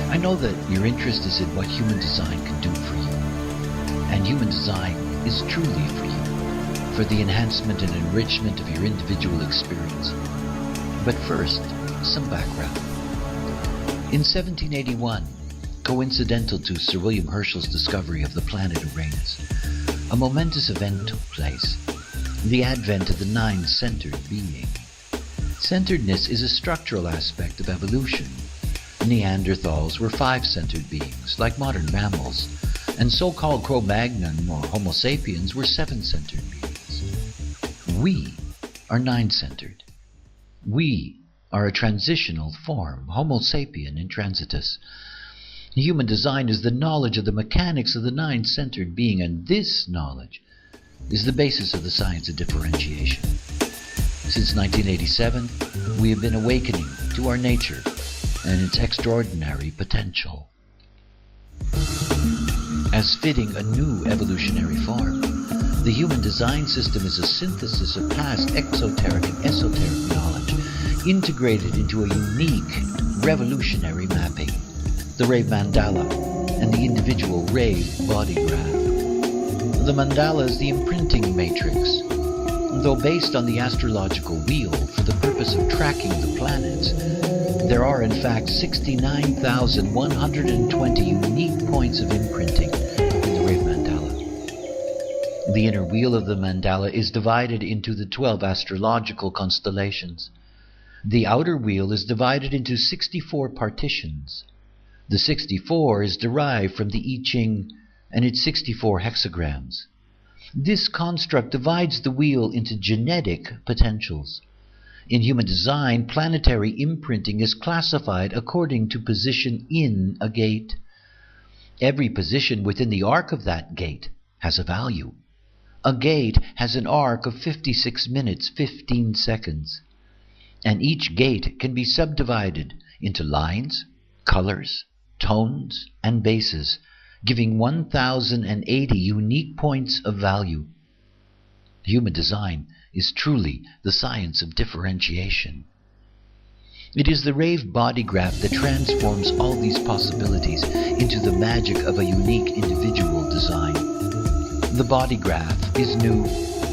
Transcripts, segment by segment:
I know that your interest is in what human design can do for you. And human design is truly for you, for the enhancement and enrichment of your individual experience. But first, some background. In 1781, coincidental to Sir William Herschel's discovery of the planet Uranus, a momentous event took place, the advent of the nine-centered being. Centeredness is a structural aspect of evolution. Neanderthals were five-centered beings, like modern mammals, and so-called Cro-Magnon or Homo sapiens were seven-centered beings. We are nine-centered. We are a transitional form, Homo sapien intransitus. Human design is the knowledge of the mechanics of the nine-centered being, and this knowledge is the basis of the science of differentiation. Since 1987, we have been awakening to our nature and its extraordinary potential. As fitting a new evolutionary form, the human design system is a synthesis of past exoteric and esoteric knowledge, integrated into a unique, revolutionary mapping, the Rave Mandala and the individual Rave body graph. The mandala is the imprinting matrix. Though based on the astrological wheel for the purpose of tracking the planets, there are in fact 69,120 unique points of imprinting in the Rave Mandala. The inner wheel of the mandala is divided into the 12 astrological constellations. The outer wheel is divided into 64 partitions. The 64 is derived from the I Ching and its 64 hexagrams. This construct divides the wheel into genetic potentials. In human design, planetary imprinting is classified according to position in a gate. Every position within the arc of that gate has a value. A gate has an arc of 56 minutes, 15 seconds. And each gate can be subdivided into lines, colors, tones, and bases, giving 1,080 unique points of value. Human design is truly the science of differentiation. It is the Rave body graph that transforms all these possibilities into the magic of a unique individual design. The body graph is new,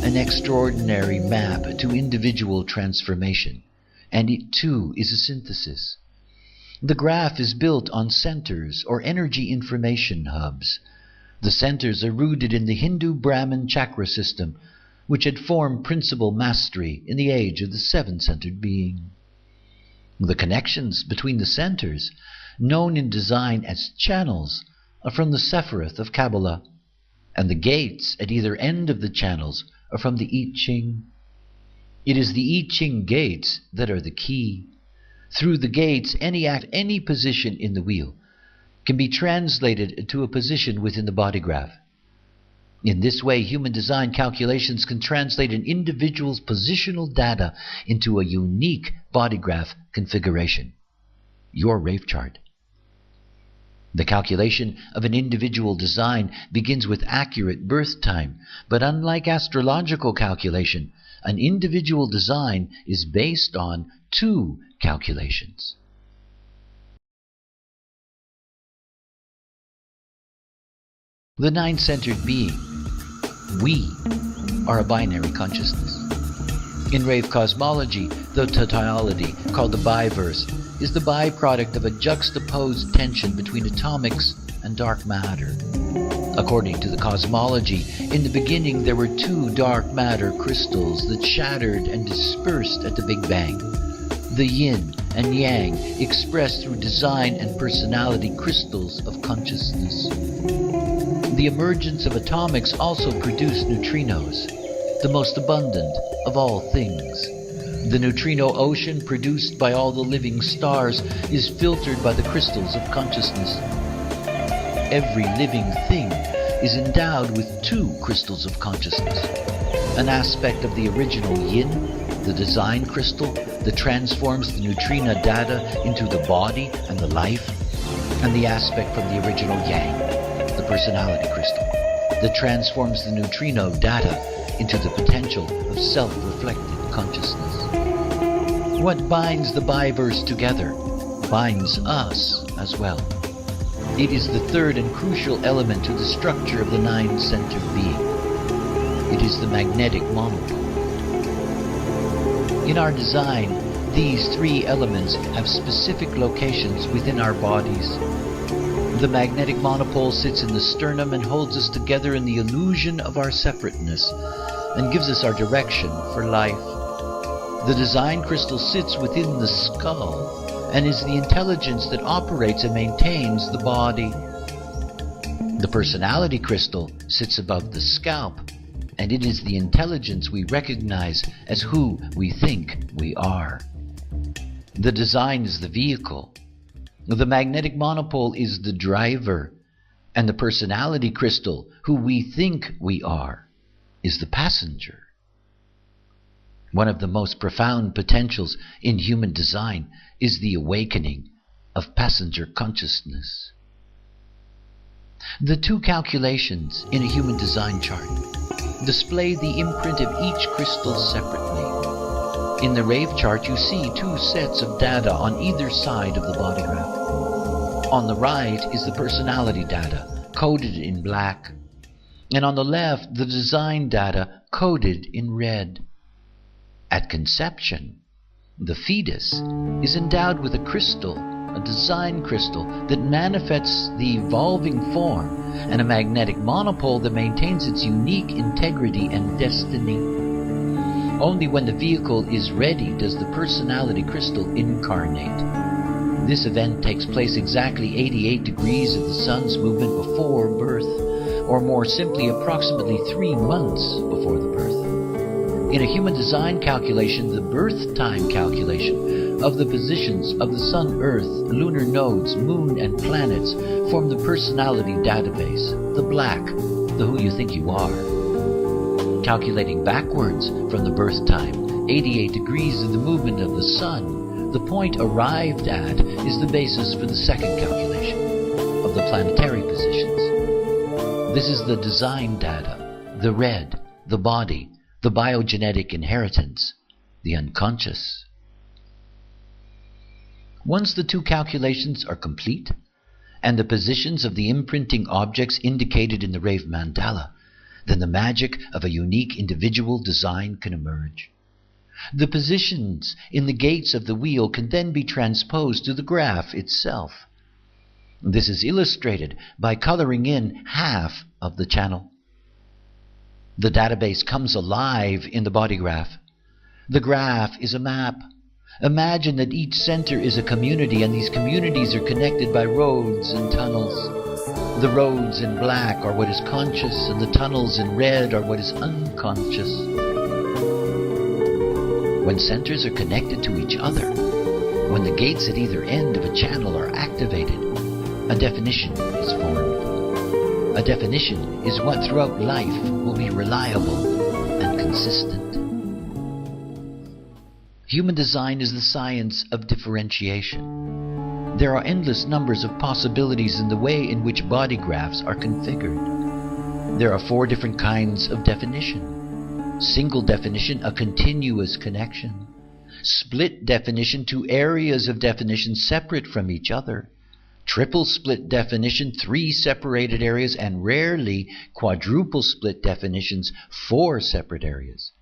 an extraordinary map to individual transformation, and it too is a synthesis. The graph is built on centers or energy information hubs. The centers are rooted in the Hindu Brahmin chakra system, which had formed principal mastery in the age of the seven-centered being. The connections between the centers, known in design as channels, are from the Sephiroth of Kabbalah, and the gates at either end of the channels are from the I Ching. It is the I Ching gates that are the key. Through the gates, any act, any position in the wheel can be translated to a position within the body graph. In this way, human design calculations can translate an individual's positional data into a unique body graph configuration, your Rave chart. The calculation of an individual design begins with accurate birth time, but unlike astrological calculation, an individual design is based on two calculations. The nine-centered being, we, are a binary consciousness. In Rave cosmology, the totality, called the biverse, is the byproduct of a juxtaposed tension between atomics and dark matter. According to the cosmology, in the beginning there were two dark matter crystals that shattered and dispersed at the Big Bang. The yin and yang expressed through design and personality crystals of consciousness. The emergence of atomics also produced neutrinos, the most abundant of all things. The neutrino ocean produced by all the living stars is filtered by the crystals of consciousness. Every living thing is endowed with two crystals of consciousness. An aspect of the original yin, the design crystal, that transforms the neutrino data into the body and the life, and the aspect from the original yang, the personality crystal, that transforms the neutrino data into the potential of self-reflected consciousness. What binds the biverse together binds us as well. It is the third and crucial element to the structure of the nine-centered being. It is the magnetic monopole. In our design, these three elements have specific locations within our bodies. The magnetic monopole sits in the sternum and holds us together in the illusion of our separateness and gives us our direction for life. The design crystal sits within the skull and is the intelligence that operates and maintains the body. The personality crystal sits above the scalp, and it is the intelligence we recognize as who we think we are. The design is the vehicle. The magnetic monopole is the driver, and the personality crystal, who we think we are, is the passenger. One of the most profound potentials in human design is the awakening of passenger consciousness. The two calculations in a human design chart display the imprint of each crystal separately. In the Rave chart, you see two sets of data on either side of the body graph. On the right is the personality data, coded in black, and on the left, the design data, coded in red. At conception, the fetus is endowed with a crystal, a design crystal that manifests the evolving form, and a magnetic monopole that maintains its unique integrity and destiny. Only when the vehicle is ready does the personality crystal incarnate. This event takes place exactly 88 degrees of the sun's movement before birth, or more simply, approximately 3 months before the birth. In a human design calculation, the birth time calculation of the positions of the Sun, Earth, lunar nodes, moon, and planets form the personality database, the black, the who you think you are. Calculating backwards from the birth time, 88 degrees of the movement of the Sun, the point arrived at is the basis for the second calculation of the planetary positions. This is the design data, the red, the body, the biogenetic inheritance, the unconscious. Once the two calculations are complete, and the positions of the imprinting objects indicated in the Rave mandala, then the magic of a unique individual design can emerge. The positions in the gates of the wheel can then be transposed to the graph itself. This is illustrated by coloring in half of the channel. The database comes alive in the body graph. The graph is a map. Imagine that each center is a community, and these communities are connected by roads and tunnels. The roads in black are what is conscious, and the tunnels in red are what is unconscious. When centers are connected to each other, when the gates at either end of a channel are activated, a definition is formed. A definition is what throughout life will be reliable and consistent. Human design is the science of differentiation. There are endless numbers of possibilities in the way in which body graphs are configured. There are 4 different kinds of definition. Single definition, a continuous connection. Split definition, 2 areas of definition separate from each other. Triple split definition, 3 separated areas, and rarely quadruple split definitions, 4 separate areas.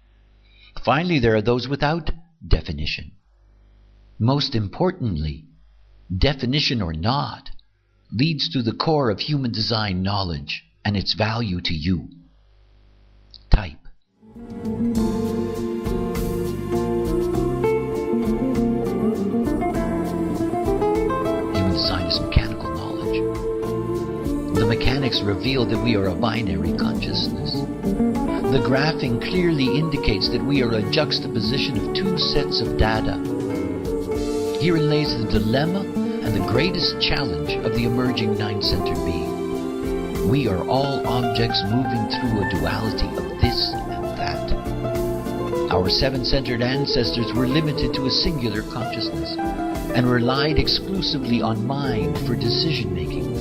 Finally, there are those without definition. Most importantly, definition or not, leads to the core of human design knowledge and its value to you. Type. Human design is mechanical knowledge. The mechanics reveal that we are a binary consciousness. The graphing clearly indicates that we are a juxtaposition of 2 sets of data. Herein lays the dilemma and the greatest challenge of the emerging nine-centered being. We are all objects moving through a duality of this and that. Our 7-centered ancestors were limited to a singular consciousness and relied exclusively on mind for decision-making.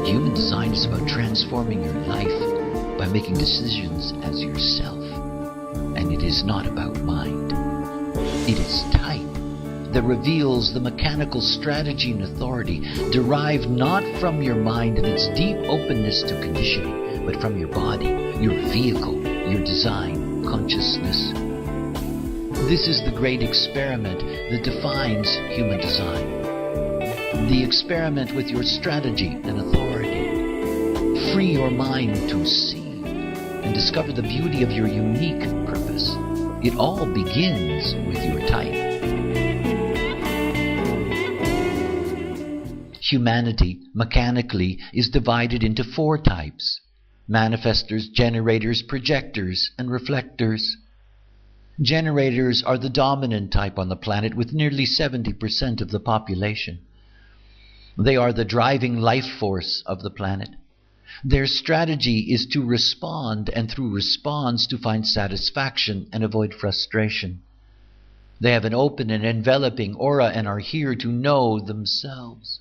Human design is about transforming your life by making decisions as yourself. And it is not about mind. It is type, that reveals the mechanical strategy and authority derived not from your mind and its deep openness to conditioning, but from your body, your vehicle, your design, consciousness. This is the great experiment that defines human design. The experiment with your strategy and authority. Free your mind to see and discover the beauty of your unique purpose. It all begins with your type. Humanity, mechanically, is divided into 4 types: manifestors, generators, projectors, and reflectors. Generators are the dominant type on the planet with nearly 70% of the population. They are the driving life force of the planet. Their strategy is to respond, and through response to find satisfaction and avoid frustration. They have an open and enveloping aura and are here to know themselves.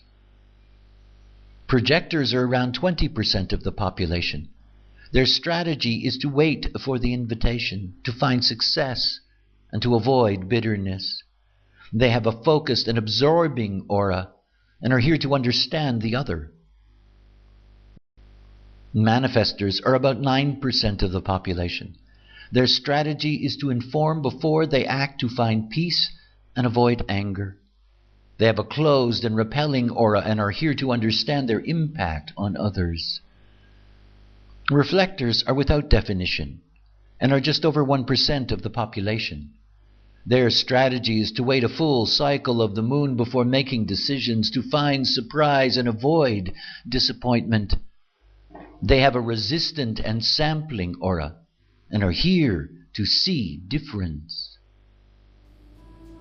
Projectors are around 20% of the population. Their strategy is to wait for the invitation, to find success, and to avoid bitterness. They have a focused and absorbing aura and are here to understand the other. Manifestors are about 9% of the population. Their strategy is to inform before they act, to find peace and avoid anger. They have a closed and repelling aura and are here to understand their impact on others. Reflectors are without definition and are just over 1% of the population. Their strategy is to wait a full cycle of the moon before making decisions, to find surprise and avoid disappointment. They have a resistant and sampling aura and are here to see difference.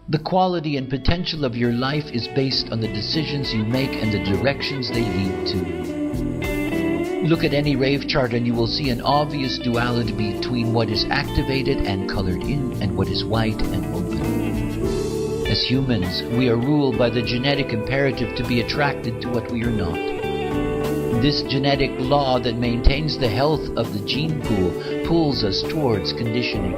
The quality and potential of your life is based on the decisions you make and the directions they lead to. Look at any rave chart and you will see an obvious duality between what is activated and colored in and what is white and open. As humans, we are ruled by the genetic imperative to be attracted to what we are not. This genetic law that maintains the health of the gene pool pulls us towards conditioning.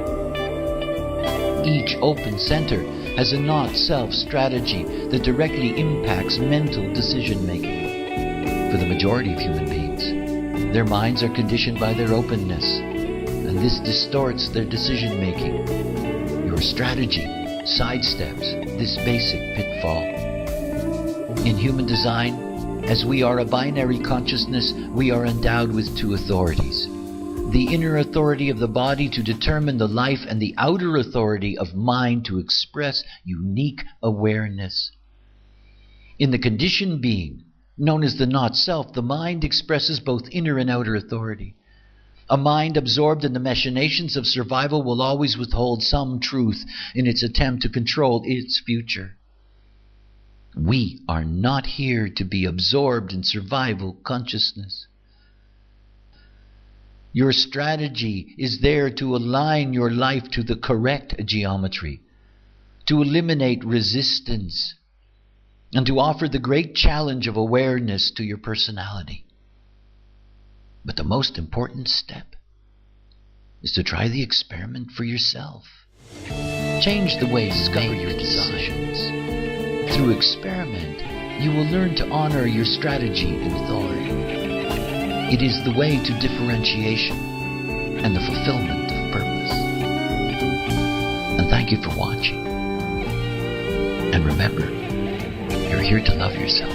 Each open center has a not-self strategy that directly impacts mental decision-making. For the majority of human beings, their minds are conditioned by their openness, and this distorts their decision-making. Your strategy sidesteps this basic pitfall. In human design, as we are a binary consciousness, we are endowed with 2 authorities. The inner authority of the body to determine the life, and the outer authority of mind to express unique awareness. In the conditioned being, known as the not-self, the mind expresses both inner and outer authority. A mind absorbed in the machinations of survival will always withhold some truth in its attempt to control its future. We are not here to be absorbed in survival consciousness. Your strategy is there to align your life to the correct geometry, to eliminate resistance, and to offer the great challenge of awareness to your personality. But the most important step is to try the experiment for yourself. Change the way you make your decisions. Through experiment, you will learn to honor your strategy and authority. It is the way to differentiation and the fulfillment of purpose. And thank you for watching. And remember, you're here to love yourself.